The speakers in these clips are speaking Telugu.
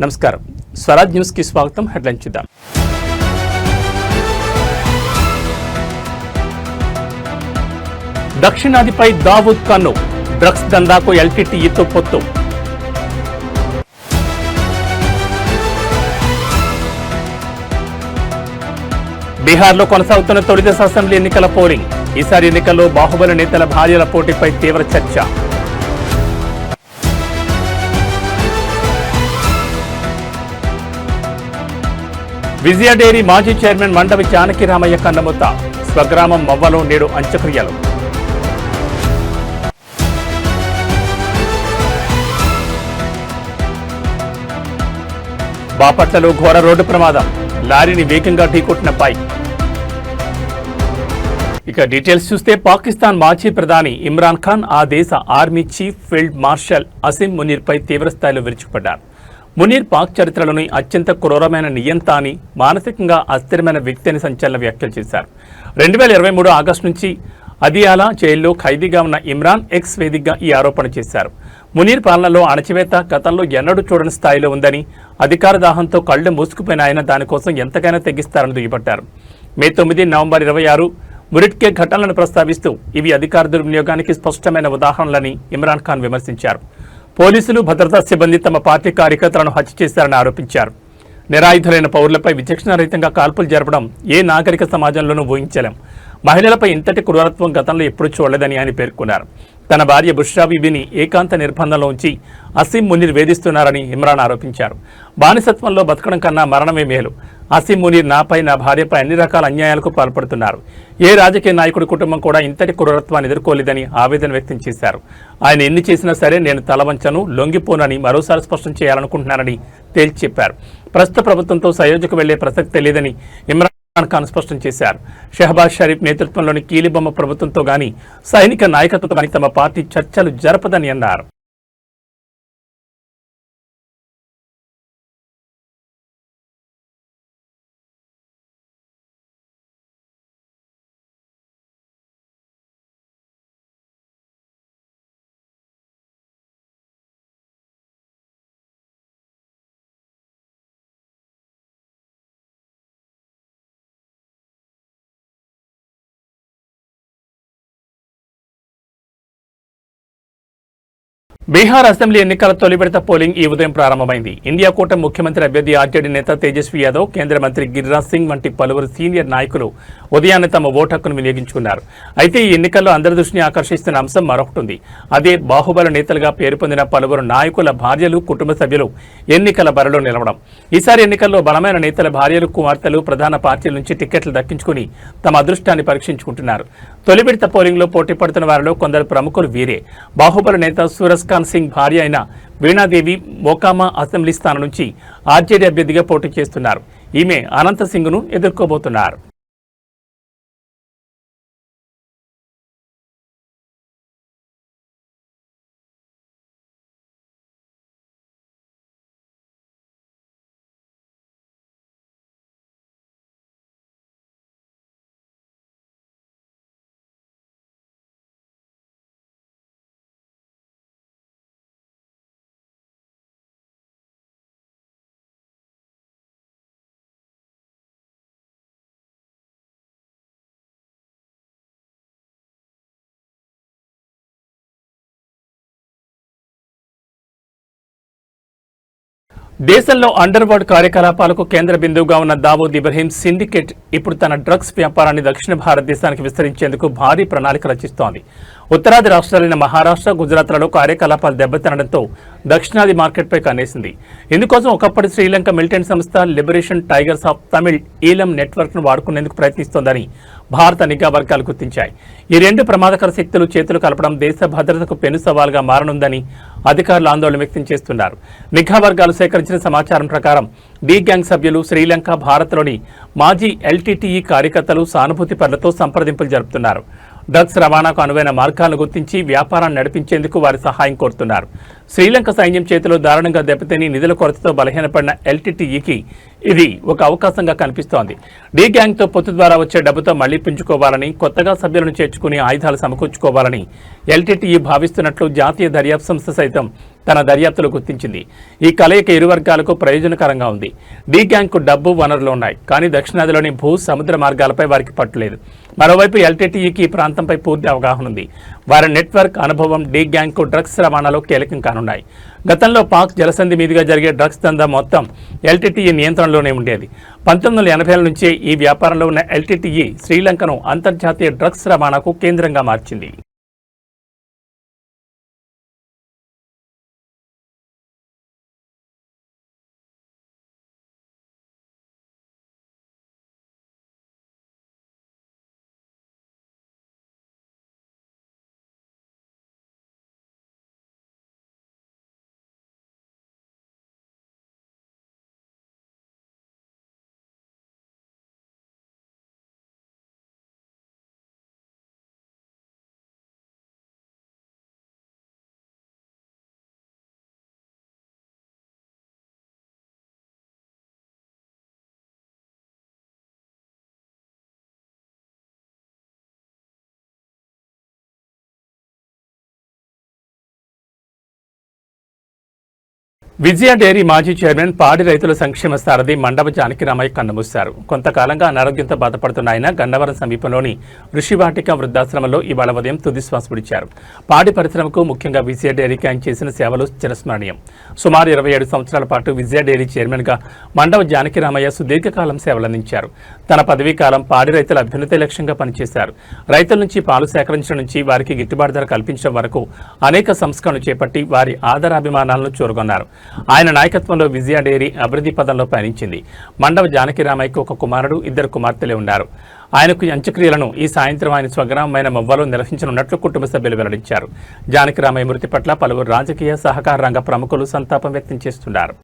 నమస్కారం స్వరాజ్ న్యూస్ కి స్వాగతం. హెడ్లైన్ చూద్దాం. దక్షిణాదిపై దావూద్ కన్ను, డ్రగ్స్ దందాకు ఎల్టీటీఈతో పొత్తు. బీహార్లో కొనసాగుతున్న తొలిదశ అసెంబ్లీ ఎన్నికల పోలింగ్. ఈసారి ఎన్నికల్లో బాహుబలి నేతల భార్యల పోటీపై తీవ్ర చర్చ. విజయ డైరీ మాజీ చైర్మన్ మండవి జానకిరామయ్య కన్నమూత. స్వగ్రామం మవ్వలో నేడు అంత్యక్రియలు. బాపట్లలో ఘోర రోడ్డు ప్రమాదం, లారీని వేగంగా ఢీకొట్టిన బైక్. ఇక డీటెయిల్స్ చూస్తే పాకిస్తాన్ మాజీ ప్రధాని ఇమ్రాన్ ఖాన్ ఆ దేశ army chief field marshal Asim మునీర్పై తీవ్రస్థాయిలో విరుచుకుపడ్డారు. మునీర్ పాక్ చరిత్రలోని అత్యంత క్రూరమైన నియంత అని, మానసికంగా అస్థిరమైన వ్యక్తి అని సంచలన వ్యాఖ్యలు చేశారు. 2023 ఆగస్టు నుంచి అదియాలా జైల్లో ఖైదీగా ఉన్న ఇమ్రాన్ ఎక్స్ వేదికగా ఈ ఆరోపణ చేశారు. మునీర్ పాలనలో అణచివేత గతంలో ఎన్నడూ చూడని స్థాయిలో ఉందని, అధికార దాహంతో కళ్లు మూసుకుపోయిన ఆయన దానికోసం ఎంతకైనా తెగిస్తారని దుయ్యబట్టారు. మే 9, నవంబర్ 26 మురిట్కే ఘటనలను ప్రస్తావిస్తూ ఇవి అధికార దుర్వినియోగానికి స్పష్టమైన ఉదాహరణలని ఇమ్రాన్ ఖాన్ విమర్శించారు. పోలీసులు, భద్రతా సిబ్బంది తమ పార్టీ కార్యకర్తలను హత్య చేశారని ఆరోపించారు. నిరాయుధులైన పౌరులపై విచక్షణారహితంగా కాల్పులు జరపడం ఏ నాగరిక సమాజంలోనూ ఊహించలేం. మహిళలపై ఇంతటి క్రూరత్వం గతంలో ఎప్పుడూ చూడలేదని ఆయన పేర్కొన్నారు. తన భార్య బుష్రా బీబీని ఏకాంత నిర్బంధంలో ఉంచి అసీం మునీర్ వేధిస్తున్నారని ఇమ్రాన్ ఆరోపించారు. బానిసత్వంలో బతకడం కన్నా మరణమే మేలు. అసీం మునీర్ నాపై, నా భార్యపై అన్ని రకాల అన్యాయాలకు పాల్పడుతున్నారు. ఏ రాజకీయ నాయకుడి కుటుంబం కూడా ఇంతటి క్రూరత్వాన్ని ఎదుర్కోలేదని ఆవేదన వ్యక్తం చేశారు. ఆయన ఎన్ని చేసినా సరే నేను తలవంచను, లొంగిపోనని మరోసారి స్పష్టం చేయాలనుకుంటున్నానని తేల్చి చెప్పారు. ప్రస్తుత ప్రభుత్వంతో సయోధ్యకు వెళ్లే ప్రసక్తి లేదని ఇమ్రాన్ ఖాన్ స్పష్టం చేశారు. షహబాజ్ షరీఫ్ నేతృత్వంలోని కీలిబొమ్మ ప్రభుత్వంతో గానీ, సైనిక నాయకత్వంతో గానీ తమ పార్టీ చర్చలు జరపదని అన్నారు. బీహార్ అసెంబ్లీ ఎన్నికల తొలి విడత పోలింగ్ ఈ ఉదయం ప్రారంభమైంది. ఇండియా కూటమి ముఖ్యమంత్రి అభ్యర్థి ఆర్జేడీ నేత తేజస్వి యాదవ్, కేంద్ర మంత్రి గిరిరాజ్ సింగ్ వంటి పలువురు సీనియర్ నాయకులు ఉదయాన్నే తమ ఓటు హక్కును వినియోగించుకున్నారు. అయితే ఈ ఎన్నికల్లో అందరి దృష్టిని ఆకర్షిస్తున్న అంశం మరొకటి ఉంది. అదే బాహుబలి నేతలుగా పేరు పొందిన పలువురు నాయకుల భార్యలు, కుటుంబ సభ్యులు ఎన్నికల బరిలో నిలవడం. ఈసారి ఎన్నికల్లో బలమైన నేతల భార్యలు, కుమార్తెలు ప్రధాన పార్టీల నుంచి టికెట్లు దక్కించుకుని తమ అదృష్టాన్ని పరీక్షించుకుంటున్నారు. తొలి విడత పోలింగ్లో పోటీ పడుతున్న వారిలో కొందరు ప్రముఖులు వీరే. బాహుబలి నేత సూరజ్ ఖాన్ సింగ్ భార్య అయిన వీణాదేవి మోకామా అసెంబ్లీ స్థానం నుంచి ఆర్జేడీ అభ్యర్థిగా పోటీ చేస్తున్నారు. ఈమె అనంత సింగ్ను ఎదుర్కోబోతున్నారు. దేశంలో అండర్ వరల్డ్ కార్యకలాపాలకు కేంద్ర బిందువుగా ఉన్న దావూద్ ఇబ్రహీం సిండికేట్ ఇప్పుడు తన డ్రగ్స్ వ్యాపారాన్ని దక్షిణ భారతదేశానికి విస్తరించేందుకు భారీ ప్రణాళిక రచిస్తోంది. ఉత్తరాది రాష్ట్రాలైన మహారాష్ట్ర, గుజరాత్లలో కార్యకలాపాలు దెబ్బతినడంతో దక్షిణాది మార్కెట్పై కన్నేసింది. ఇందుకోసం ఒకప్పటి శ్రీలంక మిలిటెంట్ సంస్థ లిబరేషన్ టైగర్స్ ఆఫ్ తమిళ్ ఈలం నెట్వర్క్ను వాడుకునేందుకు ప్రయత్నిస్తోందని భారత నిఘా వర్గాలు గుర్తించాయి. ఈ రెండు ప్రమాదకర శక్తులు చేతులు కలపడం దేశ భద్రతకు పెను సవాల్గా మారనుందని అధికారులు ఆందోళన వ్యక్తం చేస్తున్నారు. నిఘా వర్గాలు సేకరించిన సమాచారం ప్రకారం డి గ్యాంగ్ సభ్యులు శ్రీలంక, భారత్లోని మాజీ ఎల్టీటీఈ కార్యకర్తలు సానుభూతి పరులతో సంప్రదింపులు జరుపుతున్నారు. డ్రగ్స్ రవాణాకు అనువైన మార్గాలను గుర్తించి వ్యాపారాన్ని నడిపించేందుకు వారి సహాయం కోరుతున్నారు. శ్రీలంక సైన్యం చేతిలో దారుణంగా దెబ్బతిని నిధుల కొరతతో బలహీనపడిన ఎల్టీటీఈకి ఇది ఒక అవకాశంగా కనిపిస్తోంది. డి గ్యాంగ్తో పొత్తు ద్వారా వచ్చే డబ్బుతో మళ్లీ పుంజుకోవాలని, కొత్తగా సభ్యులను చేర్చుకుని ఆయుధాలు సమకూర్చుకోవాలని ఎల్టీటీఈ భావిస్తున్నట్లు జాతీయ దర్యాప్తు సంస్థ సైతం తన దర్యాప్తులో గుర్తించింది. ఈ కలయిక ఇరు వర్గాలకు ప్రయోజనకరంగా ఉంది. డి గ్యాంగ్కు డబ్బు, వనరులు ఉన్నాయి, కానీ దక్షిణాదిలోని భూ, సముద్ర మార్గాలపై వారికి పట్టులేదు. మరోవైపు ఎల్టీటీఈకి ఈ ప్రాంతంపై పూర్తి అవగాహన ఉంది. వారి నెట్వర్క్, అనుభవం డి గ్యాంగ్కు డ్రగ్స్ రవాణాలో కీలకం కానున్నాయి. గతంలో పాక్ జలసంధి మీదుగా జరిగే డ్రగ్స్ దందా మొత్తం ఎల్టీటీఈ నియంత్రణలోనే ఉండేది. 1980ల నుంచే ఈ వ్యాపారంలో ఉన్న ఎల్టీటీఈ శ్రీలంకను అంతర్జాతీయ డ్రగ్స్ రవాణాకు కేంద్రంగా మార్చింది. విజయ డైరీ మాజీ చైర్మన్, పాడి రైతుల సంక్షేమ సారథి మండవ జానకిరామయ్య కన్నుమూశారు. కొంతకాలంగా అనారోగ్యంతో బాధపడుతున్న ఆయన గన్నవరం సమీపంలోని ఋషివాటిక వృద్ధాశ్రమంలో ఇవాళ ఉదయం తుదిశ్వాస విడిచారు. పాడి పరిశ్రమకు, ముఖ్యంగా విజయ డైరీకి ఆయన చేసిన సేవలు చిరస్మరణీయం. సుమారు 27 సంవత్సరాల పాటు విజయ డైరీ చైర్మన్గా మండవ జానకిరామయ్య సుదీర్ఘకాలం సేవలందించారు. తన పదవీ కాలం పాడి రైతుల అభ్యున్నతి లక్ష్యంగా పనిచేశారు. రైతుల నుంచి పాలు సేకరించడం నుంచి వారికి గిట్టుబాటు ధర కల్పించడం వరకు అనేక సంస్కరణలు చేపట్టి వారి ఆదరాభిమానాలను చూరగొన్నారు. ఆయన నాయకత్వంలో విజయ డైరీ అభివృద్ధి పదంలో పయనించింది. మండవ జానకిరామయ్యకు ఒక కుమారుడు, 2 కుమార్తెలే ఉన్నారు. ఆయనకు అంత్యక్రియలను ఈ సాయంత్రం ఆయన స్వగ్రామమైన మొవ్వలో నిర్వహించనున్నట్లు కుటుంబ సభ్యులు వెల్లడించారు. జానకిరామయ్య మృతి పట్ల పలువురు రాజకీయ, సహకార రంగ ప్రముఖులు సంతాపం వ్యక్తం చేస్తున్నారు.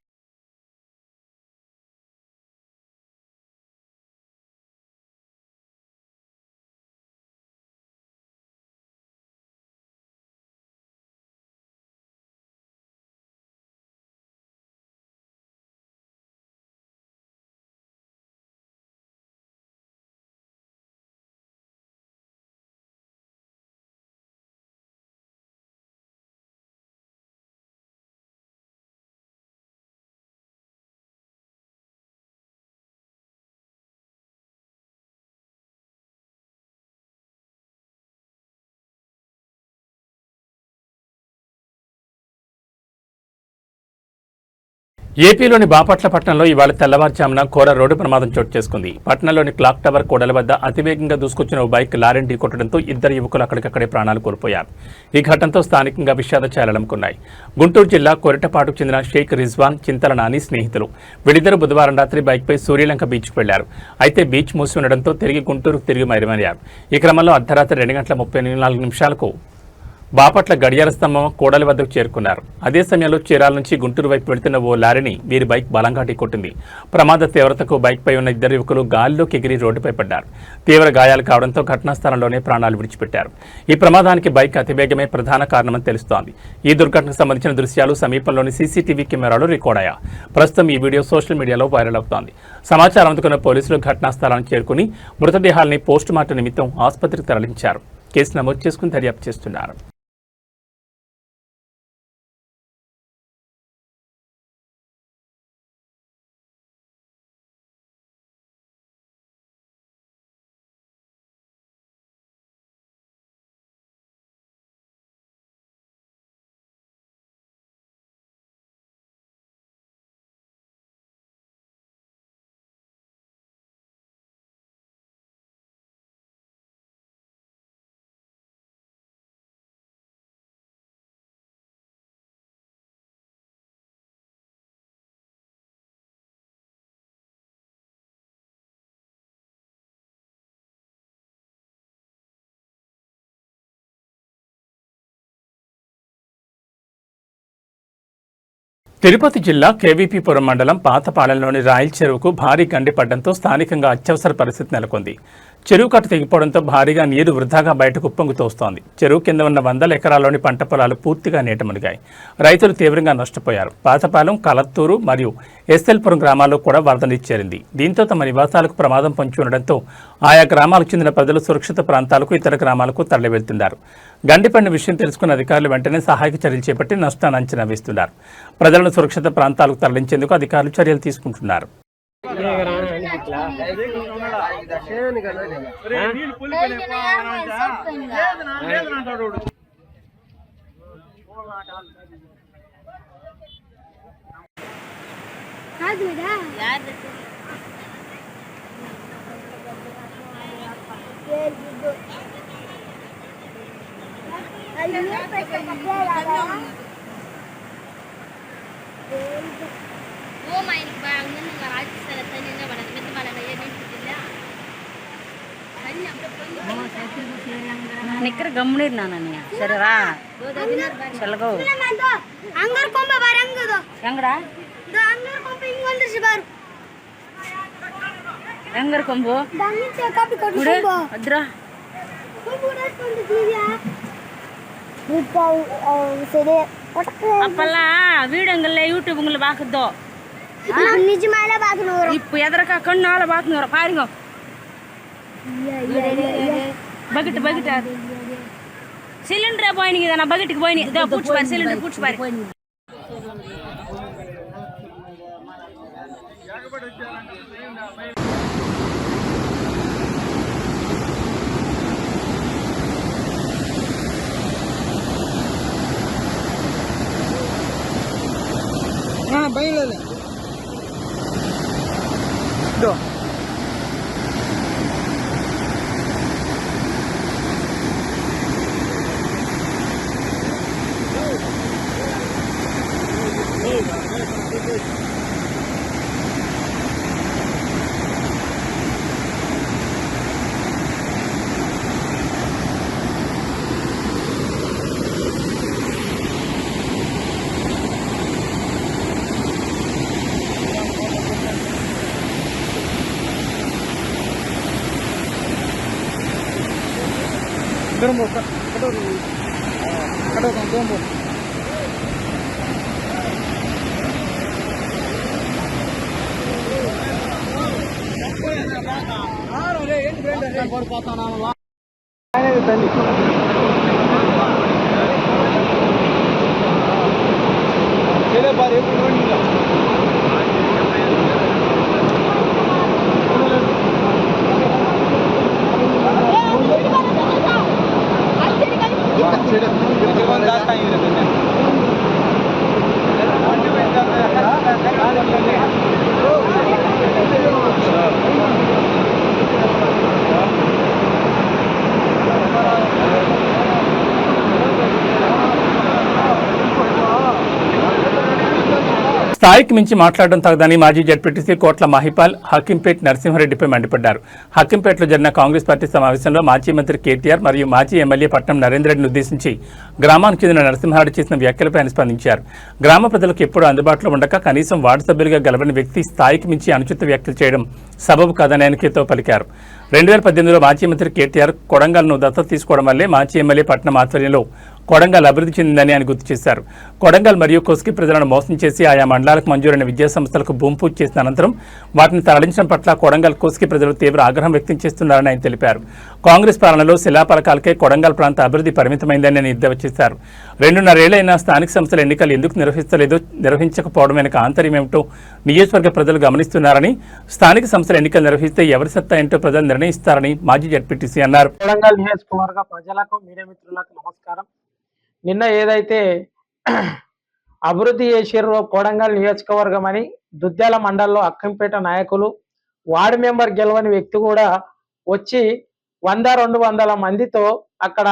ఏపీలోని బాపట్ల పట్టణంలో ఇవాళ తెల్లవారుజామున ఘోర రోడ్డు ప్రమాదం చోటు చేసుకుంది. పట్టణంలోని క్లాక్ టవర్ కూడల వద్ద అతివేగంగా దూసుకొచ్చిన ఓ బైక్ లారీని ఢీకొట్టడంతో 2 యువకులు అక్కడికక్కడే ప్రాణాలు కోల్పోయారు. ఈ ఘటనతో స్థానికంగా విషాద ఛాయలనుకున్నాయి. గుంటూరు జిల్లా కొరిటపాటుకు చెందిన షేక్ రిజ్వాన్, చింతల నాని స్నేహితులు. వీళ్ళిద్దరూ బుధవారం రాత్రి బైక్పై సూర్యలంక బీచ్కు వెళ్లారు. అయితే బీచ్ మూసి ఉండడంతో గుంటూరుకు తిరిగి మైరుమయ్యారు. ఈ క్రమంలో అర్ధరాత్రి 2:34 బాపట్ల గడియార స్తంభం కూడలి వద్దకు చేరుకున్నారు. అదే సమయంలో చీరాల నుంచి గుంటూరు వైపు వెళుతున్న ఓ లారీని వీరి బైక్ బలంగా ఢీకొట్టింది. ప్రమాద తీవ్రతకు బైక్పై ఉన్న 2 యువకులు గాల్లోకి ఎగిరి రోడ్డుపై పడ్డారు. తీవ్ర గాయాలు కావడంతో ఘటనా స్థలంలోనే ప్రాణాలు విడిచిపెట్టారు. ఈ ప్రమాదానికి బైక్ అతివేగమే ప్రధాన కారణమని తెలుస్తోంది. ఈ దుర్ఘటనకు సంబంధించిన దృశ్యాలు సమీపంలోని సీసీటీవీ కెమెరాలో రికార్డ్ అయ్యాయి. ప్రస్తుతం ఈ వీడియో సోషల్ మీడియాలో వైరల్ అవుతోంది. సమాచారం అందుకున్న పోలీసులు ఘటనా స్థలానికి చేరుకుని మృతదేహాల్ని పోస్టుమార్టం నిమిత్తం ఆసుపత్రికి తరలించారు. కేసు నమోదు చేసుకుని దర్యాప్తు చేస్తున్నారు. తిరుపతి జిల్లా కేవీపీపురం మండలం పాతపాలెంలోని రాయల్ చెరువుకు భారీ గండి పడ్డంతో స్థానికంగా అత్యవసర పరిస్థితి నెలకొంది. చెరువు కట్ట తెగిపోవడంతో భారీగా నీరు వృధాగా బయటకు ఉప్పొంగు తోస్తోంది. చెరువు కింద ఉన్న 100 ఎకరాల్లోని పంట పొలాలు పూర్తిగా నీట మునిగాయి. రైతులు తీవ్రంగా నష్టపోయారు. పాతపాలెం, కలత్తూరు మరియు ఎస్ఎల్పురం గ్రామాల్లో కూడా వరద నీరు చేరింది. దీంతో తమ నివాసాలకు ప్రమాదం పొంచి ఉండడంతో ఆయా గ్రామాలకు చెందిన ప్రజలు సురక్షిత ప్రాంతాలకు, ఇతర గ్రామాలకు తరలి వెళ్తున్నారు. గండిపడిన విషయం తెలుసుకున్న అధికారులు వెంటనే సహాయక చర్యలు చేపట్టి నష్టాన్ని అంచనా వేస్తున్నారు. ప్రజలను సురక్షిత ప్రాంతాలకు తరలించేందుకు అధికారులు చర్యలు తీసుకుంటున్నారు. ನಿಕ್ಕರ ಗಮ್ಮನೀರ್ ನಾನನ್ನ ಸರಿರಾ ಚಲಗೋ ಅಂಗರ್ ಕೊಂಬ ಬರಂಗದು ಹೆಂಗಡ ಅಂಗರ್ ಕೊಂಬ ಇಂಗೊಂದಿಸಿ ಬಾರು ಹೆಂಗರ್ ಕೊಂಬು ದಂಗಿತೆ ಕಾಪಿ ಕೊಡು ಕೊಂಬ ಅದ್ರ ಕೊಂಬು ರಸ್ಕೊಂಡು ದಿಯಾ இப்போ சரி அப்பெல்லாம் வீடுங்கள்ல யூடியூப்ங்கள பாக்குதோ நிஜமால பாக்கணும் இப்போ எதறக்க கண்ணால பாக்கணும் பாருங்க பக்கெட் பக்கெட் சிலிண்டர் போயினீங்க தான பக்கெட்டுக்கு போயினீங்க இதோ பூச்சி பாரு சிலிண்டர் பூச்சி பாரு బయలుదేరు దో స్థాయికి మించి మాట్లాడడం తగదని మాజీ జడ్పీటీసీ కోట్ల మహిపాల్ హకీంపేట్ నరసింహారెడ్డిపై మండిపడ్డారు. హకీంపేటలో జరిగిన కాంగ్రెస్ పార్టీ సమావేశంలో మాజీ మంత్రి కేటీఆర్ మరియు మాజీ ఎమ్మెల్యే పట్నం నరేంద్రరెడ్డిని ఉద్దేశించి గ్రామానికి చెందిన నరసింహారెడ్డి చేసిన వ్యాఖ్యలపై ఆయన స్పందించారు. గ్రామ ప్రజలకు ఎప్పుడూ అందుబాటులో ఉండక కనీసం వార్డు సభ్యులుగా గెలవని వ్యక్తి స్థాయికి మించి అనుచిత వ్యాఖ్యలు చేయడం సబబు కాదని ఆయన హితో పలికారు. 2018లో మాజీ మంత్రి కేటీఆర్ కొడంగల్ను దత్తత తీసుకోవడం వల్లే మాజీ ఎమ్మెల్యే పట్నం ఆధ్వర్యంలో కొడంగల్ అభివృద్ధి చెందిందని ఆయన గుర్తు చేశారు. కొడంగల్ మరియు కొస్కి ప్రజలను మోసం చేసి ఆయా మండలాలకు మంజూరైన విద్యాసంస్థలకు భూమి పూజ చేసిన అనంతరం వాటిని తరలించడం పట్ల కొడంగల్ కొస్కి ప్రజలు తీవ్ర ఆగ్రహం వ్యక్తం చేస్తున్నారని ఆయన తెలిపారు. కాంగ్రెస్ పాలనలో శిలాపలకాలకే కొడంగల్ ప్రాంత అభివృద్ధి పరిమితమైందని ఆయన ఎద్దేవా చేశారు. 2.5 ఏళ్లైనా స్థానిక సంస్థల ఎన్నికలు ఎందుకు నిర్వహించకపోవడం వెనుక ఆంతర్యమేమిటో నియోజకవర్గ ప్రజలు గమనిస్తున్నారని, స్థానిక సంస్థల ఎన్నికలు నిర్వహిస్తే ఎవరి సత్తా ఏంటో ప్రజలు నిర్ణయిస్తారని మాజీ జడ్పీటీసీ అన్నారు. కొడంగల్ నియోజకవర్గ ప్రజలకు, మీడియా మిత్రులకు నమస్కారం. నిన్న ఏదైతే అభివృద్ధి చేసిర్రో కొడంగల్ నియోజకవర్గం అని దుద్యాల మండలంలో అక్కంపేట నాయకులు, వార్డు మెంబర్ గెలవని వ్యక్తి కూడా వచ్చి 100-200 మందితో అక్కడ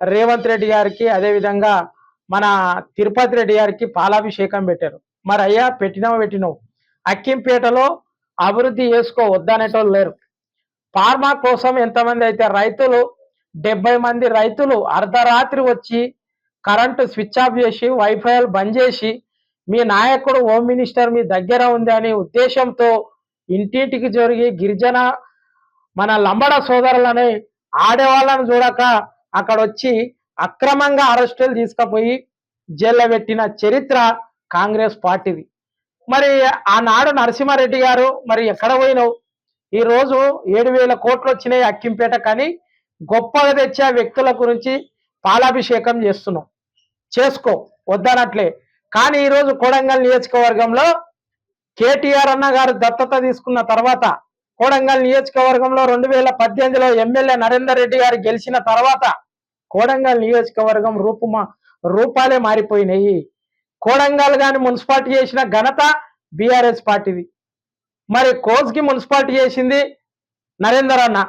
రేవంత్ రెడ్డి గారికి, అదేవిధంగా మన తిరుపతి రెడ్డి గారికి పాలాభిషేకం పెట్టారు. మరి అయ్యా పెట్టినావు అక్కింపేటలో అభివృద్ధి చేసుకో వద్దనేటోళ్ళు లేరు. ఫార్మా కోసం ఎంతమంది అయితే రైతులు 70 మంది రైతులు అర్ధరాత్రి వచ్చి కరెంటు స్విచ్ ఆఫ్ చేసి వైఫైలు బంద్ చేసి మీ నాయకుడు హోమ్ మినిస్టర్ మీ దగ్గర ఉంది అనే ఉద్దేశంతో ఇంటింటికి జరిగి గిరిజన మన లంబడ సోదరులని ఆడేవాళ్ళని చూడక అక్కడ వచ్చి అక్రమంగా అరెస్టులు తీసుకుపోయి జైల్లో పెట్టిన చరిత్ర కాంగ్రెస్ పార్టీది. మరి ఆనాడు నరసింహారెడ్డి గారు మరి ఎక్కడ పోయినావు? ఈరోజు 7,000 కోట్లు వచ్చినాయి అక్కింపేట, కానీ గొప్పగా తెచ్చే వ్యక్తుల గురించి పాలాభిషేకం చేస్తున్నాం. చేసుకో, వద్దనట్లే. కానీ ఈరోజు కొడంగల్ నియోజకవర్గంలో కేటీఆర్ అన్న గారు దత్తత తీసుకున్న తర్వాత, కొడంగల్ నియోజకవర్గంలో 2018లో ఎమ్మెల్యే నరేందర్ రెడ్డి గారు గెలిచిన తర్వాత కొడంగల్ నియోజకవర్గం రూపాలే మారిపోయినాయి. కొడంగల్ గాని మున్సిపాలిటీ చేసిన ఘనత బీఆర్ఎస్ పార్టీది. మరి కోస్గి మున్సిపాలిటీ చేసింది నరేందర్ అన్న.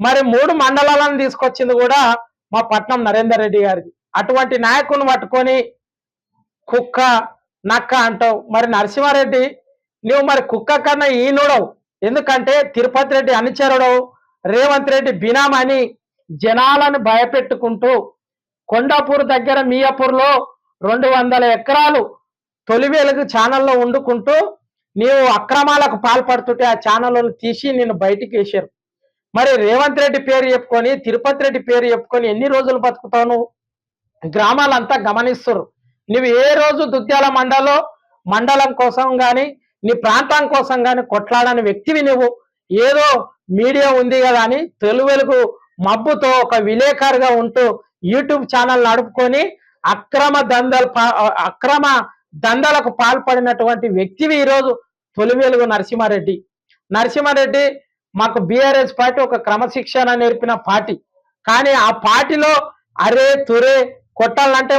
మరి 3 మండలాలను తీసుకొచ్చింది కూడా మా పట్నం నరేందర్ రెడ్డి గారిది. అటువంటి నాయకుని పట్టుకొని కుక్క నక్క అంటావు. మరి నరసింహారెడ్డి నువ్వు మరి కుక్క కన్నా ఈనుడవు. ఎందుకంటే తిరుపతి రెడ్డి అనుచరుడవు, రేవంత్ రెడ్డి బినామని జనాలను భయపెట్టుకుంటూ కొండాపూర్ దగ్గర మియాపూర్లో 200 ఎకరాలు తొలి వెలుగు ఛానల్లో వండుకుంటూ నీవు అక్రమాలకు పాల్పడుతుంటే ఆ ఛానళ్ళను తీసి నిన్ను బయటికి వేశారు. మరి రేవంత్ రెడ్డి పేరు చెప్పుకొని, తిరుపతి రెడ్డి పేరు చెప్పుకొని ఎన్ని రోజులు బతుకుతావు? నువ్వు గ్రామాలంతా గమనిస్తారు. నువ్వు ఏ రోజు దుద్యాల మండలం కోసం కానీ నీ ప్రాంతం కోసం కానీ కొట్లాడని వ్యక్తివి నువ్వు. ఏదో మీడియా ఉంది కదా అని తెలుగు మబ్బుతో ఒక విలేకరుగా ఉంటూ యూట్యూబ్ ఛానల్ నడుపుకొని అక్రమ దందాలకు పాల్పడినటువంటి వ్యక్తివి ఈరోజు తొలి వెలుగు నరసింహారెడ్డి మాకు బీఆర్ఎస్ పార్టీ ఒక క్రమశిక్షణ నేర్పిన పార్టీ. కానీ ఆ పార్టీలో అరే తురే కొట్టాలంటే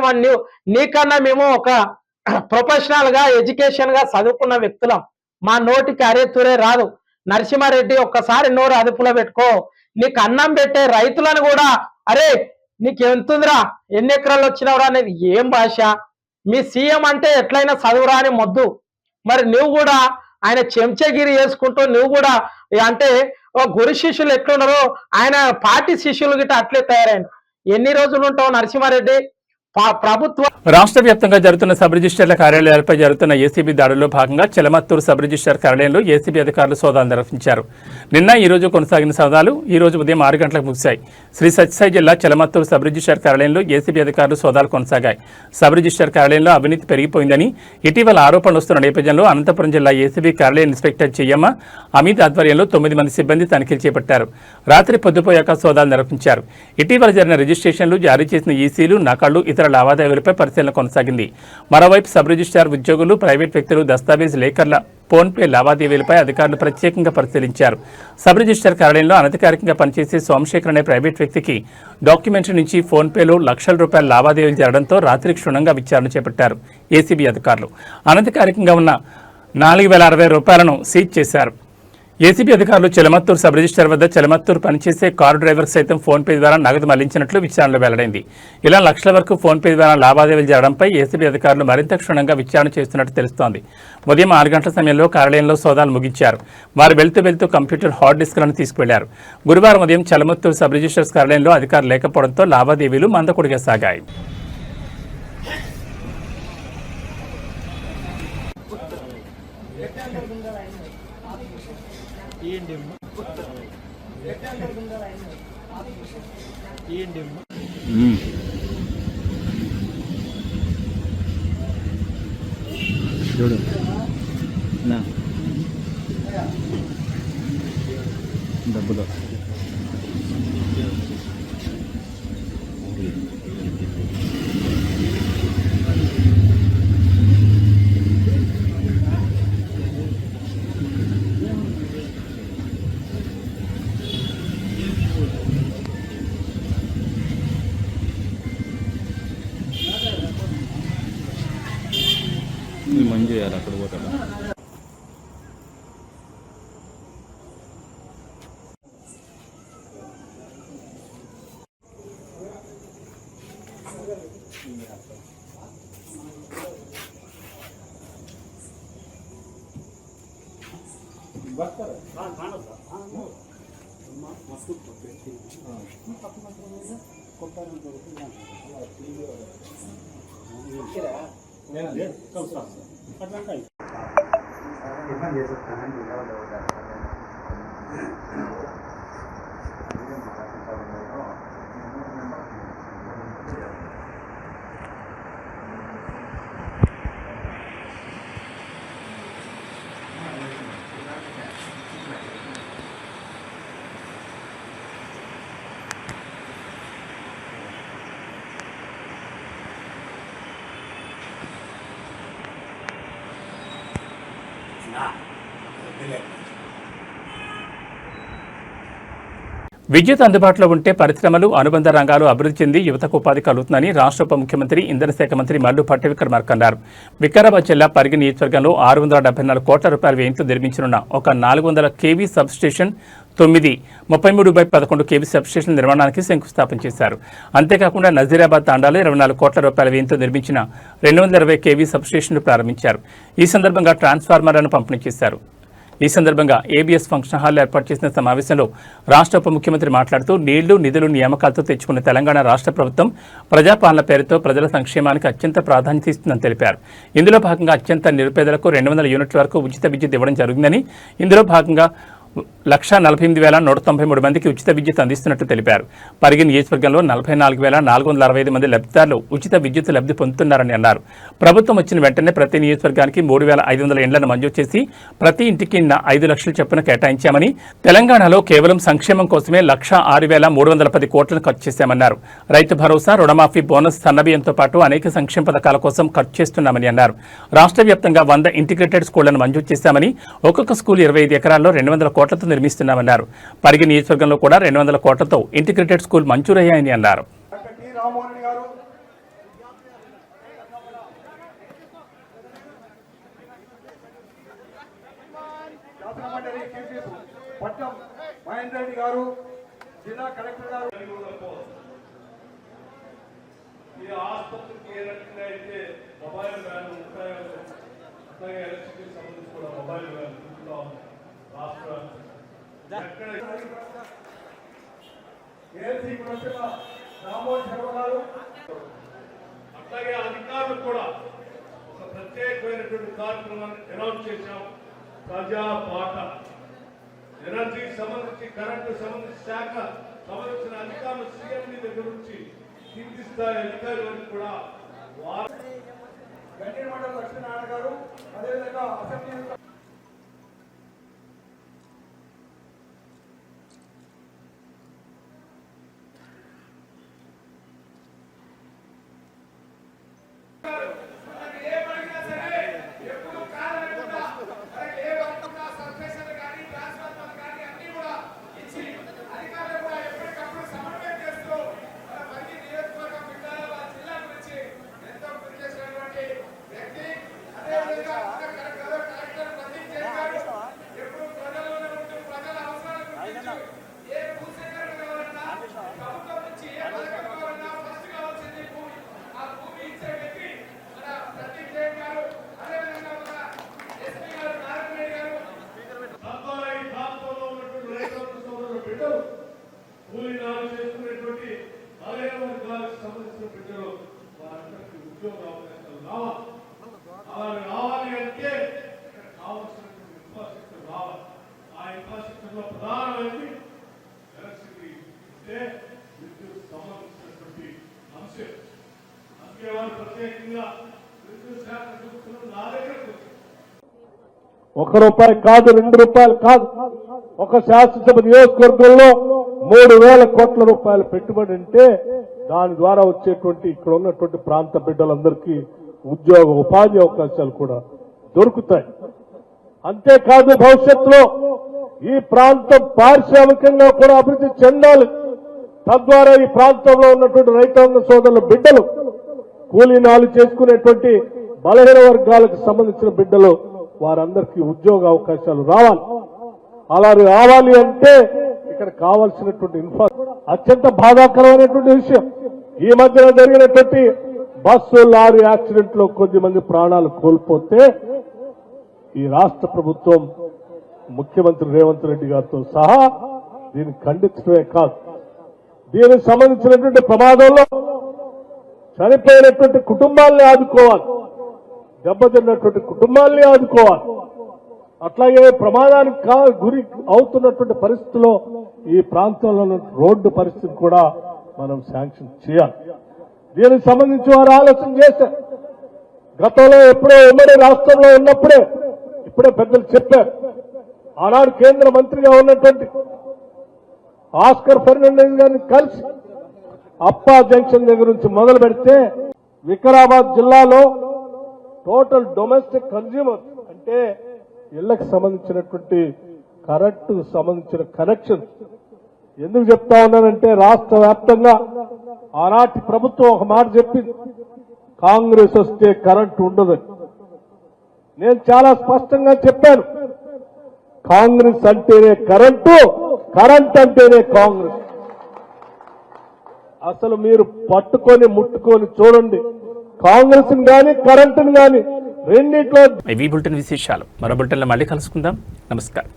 నీకన్నా మేము ఒక ప్రొఫెషనల్ గా ఎడ్యుకేషన్ గా చదువుకున్న వ్యక్తులం. మా నోటికి అరే తురే రాదు. నరసింహారెడ్డి ఒక్కసారి నోరు అదుపులో పెట్టుకో. నీకు అన్నం పెట్టే రైతులను కూడా అరే నీకు ఎంతుందిరా, ఎన్ని ఎకరాలు వచ్చినవరా అనేది ఏం భాష? మీ సీఎం అంటే ఎట్లయినా చదువురా అని మొద్దు. మరి నువ్వు కూడా ఆయన చెంచగిరి చేసుకుంటూ నువ్వు కూడా అంటే గురు శిష్యులు ఎట్లున్నారో ఆయన పార్టీ శిష్యులు గిట్ట అట్లే తయారైన. ఎన్ని రోజులు ఉంటావు నరసింహారెడ్డి? ప్రభుత్వం రాష్ట్ర వ్యాప్తంగా జరుగుతున్న సబ్ రిజిస్టర్ల కార్యాలయాలపై జరుగుతున్న ఏసీబీ దాడుల్లో భాగంగా చెలమత్తూరు సబ్ రిజిస్టర్ కార్యాలయంలో ఏసీబీ అధికారులు సోదాలు నిర్వహించారు. ఈ రోజు కొనసాగిన సోదాలు ఈ రోజు ఉదయం 6 గంటలకు ముగిశాయి. శ్రీ సత్యసాయి జిల్లా చెలమత్తూరు సబ్ రిజిస్టర్ కార్యాలయంలో ఏసీబీ అధికారులు సోదాలు కొనసాగాయి. సబ్ రిజిస్టర్ కార్యాలయంలో అవినీతి పెరిగిపోయిందని ఇటీవల ఆరోపణలు వస్తున్న నేపథ్యంలో అనంతపురం జిల్లా ఏసీబీ కార్యాలయ ఇన్స్పెక్టర్ చెయ్యమ్మ అమిత్ ఆధ్వర్యంలో 9 మంది సిబ్బంది తనిఖీలు చేపట్టారు. రాత్రి పొద్దుపోయాక సోదాలు నిర్వహించారు. ఇటీవల జరిగిన రిజిస్ట్రేషన్లు, జారీ చేసిన ఈసీలు, నకళ్లు, ఇతర లావాదేవీలపై పరిశీలన కొనసాగింది. మరోవైపు సబ్ రిజిస్ట్రార్ ఉద్యోగులు, ప్రైవేట్ వ్యక్తులు, దస్తావేజ్ లేఖర్ల ఫోన్పే లావాదేవీలపై అధికారులు ప్రత్యేకంగా పరిశీలించారు. సబ్ రిజిస్టర్ కార్యాలయంలో అనధికారికంగా పనిచేసే సోమశేఖర్ అనే ప్రైవేట్ వ్యక్తికి డాక్యుమెంటరీ నుంచి ఫోన్పేలో లక్షల రూపాయల లావాదేవీలు జరగడంతో రాత్రి క్షుణ్ణంగా విచారణ చేపట్టారు ఏసీబీ అధికారులు. అనధికారికంగా ఉన్న 4,060 రూపాయలను సీజ్ చేశారు. ఏసీబీ అధికారులు చెలమత్తూరు సబ్ రిజిస్టర్ వద్ద చెలమత్తూరు పనిచేసే కారు డ్రైవర్ సైతం ఫోన్పే ద్వారా నగదు మళ్లించినట్లు విచారణలో వెల్లడైంది. ఇలా లక్షల వరకు ఫోన్పే ద్వారా లావాదేవీలు జరగడంపై ఏసీబీ అధికారులు మరింత క్షుణ్ణంగా విచారణ చేస్తున్నట్టు తెలుస్తోంది. ఉదయం 6 గంటల సమయంలో కార్యాలయంలో సోదాలు ముగించారు. వారు వెళ్తూ కంప్యూటర్ హార్డ్ డిస్క్లను తీసుకువెళ్లారు. గురువారం ఉదయం చెలమత్తూరు సబ్ రిజిస్టర్స్ కార్యాలయంలో అధికారులు లేకపోవడంతో లావాదేవీలు మందకొడిగా సాగాయి. చూడు నా డబ్బులు మంచి చేయాలి అక్కడ పోతాడు. విద్యుత్ అందుబాటులో ఉంటే పరిశ్రమలు, అనుబంధ రంగాలు అభివృద్ధి చెంది యువతకు ఉపాధి కలుగుతుందని రాష్ట్ర ఉప ముఖ్యమంత్రి ఇంధన శాఖ మంత్రి మల్లు భట్టి విక్రమార్క అన్నారు. వికారాబాద్ జిల్లా పరిగి నియోజకవర్గంలో 674 కోట్ల రూపాయల వ్యయంతో నిర్మించనున్న ఒక 400 kV sub station 9 33/11 kV sub station నిర్మాణానికి శంకుస్థాపన చేశారు. అంతేకాకుండా నజీరాబాద్ తాండాలో 24 కోట్ల రూపాయల వ్యయంతో నిర్మించిన 220 kV సబ్ స్టేషన్ను ప్రారంభించారు. ఈ సందర్భంగా ట్రాన్స్ఫార్మర్లను పంపిణీ చేశారు. ఈ సందర్భంగా ఏబీఎస్ ఫంక్షన్ హాల్లో ఏర్పాటు చేసిన సమావేశంలో రాష్ట్ర ఉప ముఖ్యమంత్రి మాట్లాడుతూ నీళ్లు, నిధులు, నియామకాలతో తెచ్చుకున్న తెలంగాణ రాష్ట్ర ప్రభుత్వం ప్రజాపాలన పేరుతో ప్రజల సంక్షేమానికి అత్యంత ప్రాధాన్యత ఇస్తుందని తెలిపారు. ఇందులో భాగంగా అత్యంత నిరుపేదలకు 200 యూనిట్ల వరకు ఉచిత విద్యుత్ ఇవ్వడం జరిగిందని, ఇందులో భాగంగా 148,193 మందికి ఉచిత విద్యుత్ అందిస్తున్నట్టు తెలిపారు. పరిగి నియోజకవర్గంలో 44,465 మంది లబ్ధిదారులు ఉచిత విద్యుత్ లబ్ధి పొందుతున్నారని అన్నారు. ప్రభుత్వం వచ్చిన వెంటనే ప్రతి నియోజకవర్గానికి 3,500 ఇండ్లను మంజూరు చేసి ప్రతి ఇంటికి 5 లక్షల చొప్పున కేటాయించామని, తెలంగాణలో కేవలం సంక్షేమం కోసమే 106,310 కోట్లను ఖర్చు చేశామన్నారు. రైతు భరోసా, రుణమాఫీ, బోనస్, సన్నబియ్యంతో పాటు అనేక సంక్షేమ పథకాల కోసం ఖర్చు చేస్తున్నామని అన్నారు. రాష్ట్ర వ్యాప్తంగా 100 ఇంటిగ్రేటెడ్ స్కూళ్లను మంజూరు చేశామని, ఒక్కొక్క స్కూల్ 25 ఎకరాల్లో 200 కోట్లతో నిర్మిస్తున్నామన్నారు. పరిగి నియోజకవర్గంలో కూడా 200 కోట్లతో ఇంటిగ్రేటెడ్ స్కూల్ మంజూరయ్యాయని అన్నారు. అట్లాగే అధికారులు కూడా ఒక ప్రత్యేకమైనటువంటి కార్యక్రమాన్ని అనౌన్స్ చేశాం. ప్రజా పాట ఎనర్జీ సంబంధించి, కరెంటు సంబంధించి, శాఖ సంబంధించిన అధికారులు సీఎండి దగ్గర నుంచి కింది స్థాయి అధికారులకు కూడా గండి మండల లక్ష్మీనారాయణ గారు, అదేవిధంగా అసెంబ్లీ కూలీనాలు చేసుకునేటువంటి ఆలయ వర్గాలకు సంబంధించిన బిడ్డలు వారందరికీ ఉద్యోగ అవకాశాలు రావాలి. అలా రావాలి అంటే ఇక్కడ కావాల్సినటువంటి ఇన్ఫ్రాస్ట్రక్చర్ రావాలి. ఆ ఇన్ఫ్రాస్ట్రక్చర్ లో ప్రధానమైనది ఎలక్ట్రిసిటీ, అంటే విద్యుత్ సంబంధించినటువంటి అంశం. అందుకే వారు ప్రత్యేకంగా విద్యుత్ శాఖ చూస్తున్న నా దగ్గరకు ₹1 కాదు, ₹2 కాదు, ఒక శాసనసభ నియోజకవర్గంలో 3,000 కోట్ల రూపాయలు పెట్టుబడి అంటే దాని ద్వారా వచ్చేటువంటి ఇక్కడ ఉన్నటువంటి ప్రాంత బిడ్డలందరికీ ఉద్యోగ ఉపాధి అవకాశాలు కూడా దొరుకుతాయి. అంతేకాదు భవిష్యత్తులో ఈ ప్రాంతం పారిశ్రామికంగా కూడా అభివృద్ధి చెందాలి. తద్వారా ఈ ప్రాంతంలో ఉన్నటువంటి రైతాంగ సోదరుల బిడ్డలు, కూలీనాలు చేసుకునేటువంటి బలహీన వర్గాలకు సంబంధించిన బిడ్డలు, వారందరికీ ఉద్యోగ అవకాశాలు రావాలి. అలా రావాలి అంటే ఇక్కడ కావాల్సినటువంటి అత్యంత బాధాకరమైనటువంటి విషయం, ఈ మధ్యన జరిగినటువంటి బస్సు లారీ యాక్సిడెంట్ లో కొద్దిమంది ప్రాణాలు కోల్పోతే ఈ రాష్ట్ర ప్రభుత్వం ముఖ్యమంత్రి రేవంత్ రెడ్డి గారితో సహా దీన్ని ఖండించడమే కాదు, దీనికి సంబంధించినటువంటి ప్రమాదంలో చనిపోయినటువంటి కుటుంబాల్ని ఆదుకోవాలి, దెబ్బతిన్నటువంటి కుటుంబాల్ని ఆదుకోవాలి. అట్లాగే ప్రమాదానికి గురి అవుతున్నటువంటి పరిస్థితిలో ఈ ప్రాంతంలో ఉన్న రోడ్డు పరిస్థితి కూడా మనం శాంక్షన్ చేయాలి. దీనికి సంబంధించి వారు ఆలోచన చేశారు. గతంలో ఎప్పుడో ఉమ్మడి రాష్ట్రంలో ఉన్నప్పుడే ఇప్పుడే పెద్దలు చెప్పారు, ఆనాడు కేంద్ర మంత్రిగా ఉన్నటువంటి ఆస్కర్ ఫెర్నాండెస్ గారిని కలిసి అప్పా జంక్షన్ దగ్గర నుంచి మొదలు పెడితే వికారాబాద్ జిల్లాలో టోటల్ డొమెస్టిక్ కన్జ్యూమర్ అంటే ఇళ్లకు సంబంధించినటువంటి కరెంటుకు సంబంధించిన కనెక్షన్ ఎందుకు చెప్తా ఉన్నానంటే రాష్ట్ర వ్యాప్తంగా ఆనాటి ప్రభుత్వం ఒక మాట చెప్పింది, కాంగ్రెస్ వస్తే కరెంటు ఉండదని. నేను చాలా స్పష్టంగా చెప్పాను, కాంగ్రెస్ అంటేనే కరెంటు, కరెంట్ అంటేనే కాంగ్రెస్. అసలు మీరు పట్టుకొని ముట్టుకొని చూడండి, కాంగ్రెస్ గాని కరెంటుని గాని రెండిట్లో. ఇవి బులెటిన్ విశేషాలు. మరో బులెటిన్లో మళ్ళీ కలుసుకుందాం. నమస్కారం.